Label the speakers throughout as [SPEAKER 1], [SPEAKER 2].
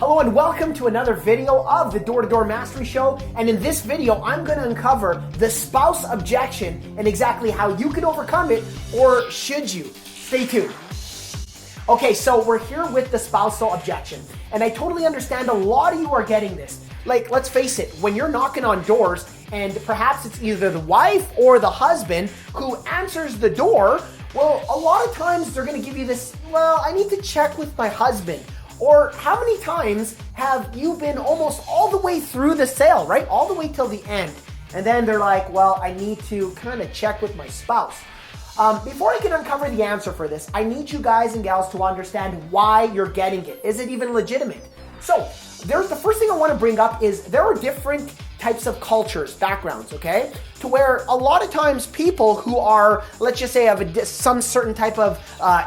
[SPEAKER 1] Hello and welcome to another video of the Door-to-Door Mastery Show. And in this video, I'm going to uncover the spouse objection and exactly how you can overcome it, or should you. Stay tuned. Okay, so we're here with the spousal objection. And I totally understand a lot of you are getting this. Like, let's face it, when you're knocking on doors and perhaps it's either the wife or the husband who answers the door, well, a lot of times they're going to give you this, well, I need to check with my husband. Or how many times have you been almost all the way through the sale, right? All the way till the end. And then they're like, well, I need to kind of check with my spouse. Before I can uncover the answer for this, I need you guys and gals to understand why you're getting it. Is it even legitimate? So there's the first thing I want to bring up is there are different types of cultures, backgrounds, okay? To where a lot of times people who are, let's just say, of some certain type of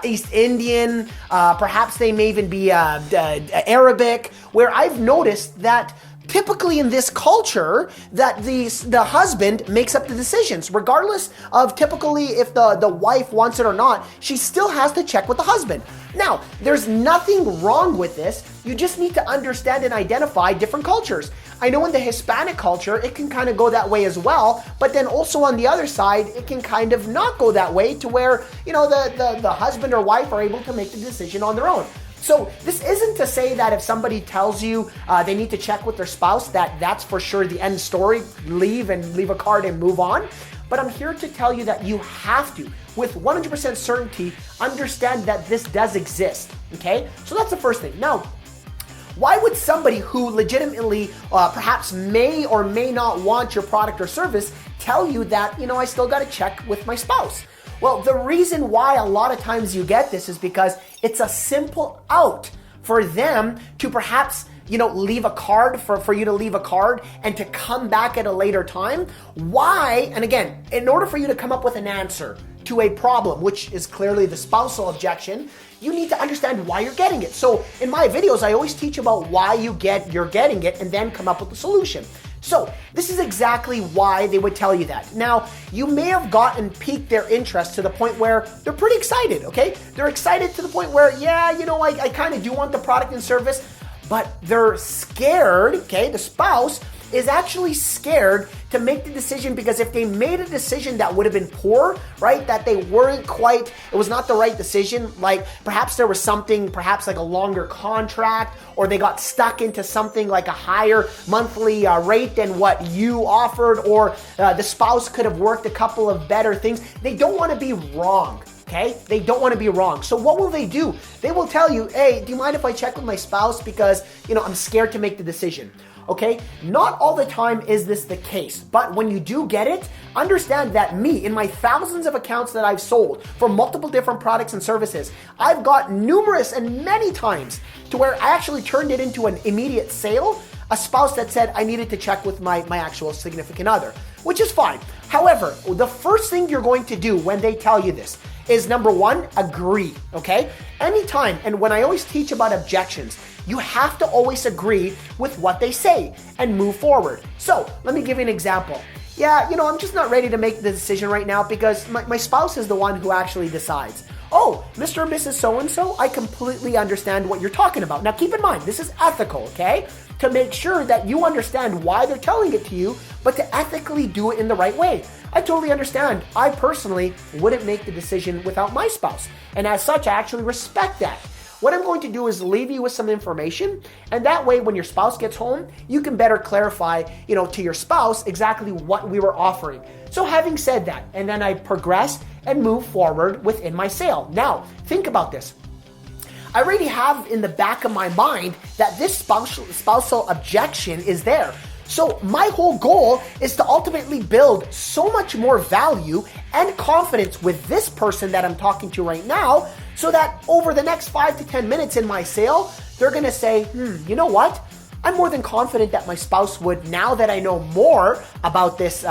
[SPEAKER 1] East Indian, perhaps they may even be Arabic, where I've noticed that typically in this culture that the husband makes up the decisions, regardless of typically if the wife wants it or not, she still has to check with the husband. Now, there's nothing wrong with this. You just need to understand and identify different cultures. I know in the Hispanic culture, it can kind of go that way as well, but then also on the other side, it can kind of not go that way to where, you know, the husband or wife are able to make the decision on their own. So this isn't to say that if somebody tells you they need to check with their spouse, that's for sure the end story, leave a card and move on. But I'm here to tell you that you have to, with 100% certainty, understand that this does exist, okay? So that's the first thing. Now, why would somebody who legitimately perhaps may or may not want your product or service tell you that, you know, I still got to check with my spouse? Well, the reason why a lot of times you get this is because it's a simple out for them to perhaps, you know, leave a card for you to leave a card and to come back at a later time. Why? And again, in order for you to come up with an answer to a problem, which is clearly the spousal objection, you need to understand why you're getting it. So in my videos, I always teach about why you're getting it and then come up with a solution. So this is exactly why they would tell you that. Now, you may have gotten piqued their interest to the point where they're pretty excited, okay? They're excited to the point where, yeah, you know, I kind of do want the product and service, but they're scared, okay? The spouse is actually scared to make the decision, because if they made a decision that would have been poor, right, that they weren't quite, it was not the right decision, like perhaps there was something, perhaps like a longer contract, or they got stuck into something like a higher monthly rate than what you offered, or the spouse could have worked a couple of better things. They don't want to be wrong. Okay? They don't want to be wrong. So what will they do? They will tell you, hey, do you mind if I check with my spouse because, you know, I'm scared to make the decision. Okay? Not all the time is this the case, but when you do get it, understand that me, in my thousands of accounts that I've sold for multiple different products and services, I've got numerous and many times to where I actually turned it into an immediate sale, a spouse that said I needed to check with my actual significant other, which is fine. However, the first thing you're going to do when they tell you this is, number one, agree, okay? Anytime, and when I always teach about objections, you have to always agree with what they say and move forward. So let me give you an example. Yeah, you know, I'm just not ready to make the decision right now because my spouse is the one who actually decides. Oh, Mr. and Mrs. So-and-so, I completely understand what you're talking about. Now keep in mind, this is ethical, okay? To make sure that you understand why they're telling it to you, but to ethically do it in the right way. I totally understand. I personally wouldn't make the decision without my spouse. And as such, I actually respect that. What I'm going to do is leave you with some information, and that way when your spouse gets home, you can better clarify, you know, to your spouse exactly what we were offering. So having said that, and then I progress and move forward within my sale. Now, think about this. I already have in the back of my mind that this spousal objection is there. So my whole goal is to ultimately build so much more value and confidence with this person that I'm talking to right now, so that over the next 5 to 10 minutes in my sale, they're going to say, you know what? I'm more than confident that my spouse would, now that I know more about this,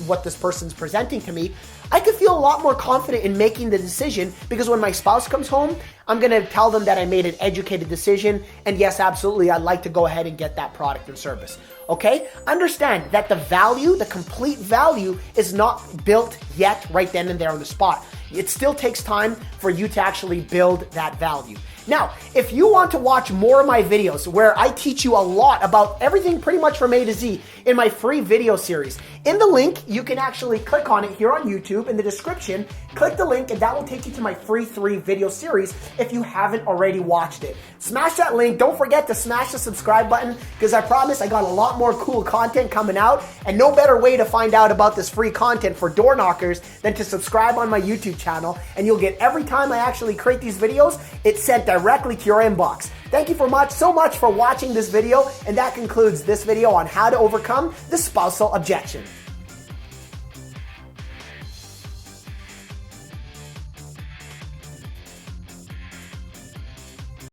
[SPEAKER 1] what this person's presenting to me, I could feel a lot more confident in making the decision, because when my spouse comes home, I'm going to tell them that I made an educated decision, and yes, absolutely, I'd like to go ahead and get that product and service. Okay? Understand that the value, the complete value, is not built yet right then and there on the spot. It still takes time for you to actually build that value. Now, if you want to watch more of my videos where I teach you a lot about everything pretty much from A to Z in my free video series, in the link, you can actually click on it here on YouTube in the description. Click the link and that will take you to my free 3 video series if you haven't already watched it. Smash that link. Don't forget to smash the subscribe button because I promise I got a lot more cool content coming out, and no better way to find out about this free content for door knockers than to subscribe on my YouTube channel, and you'll get every time I actually create these videos, it's sent directly to your inbox. Thank you so much for watching this video, and that concludes this video on how to overcome the spousal objection.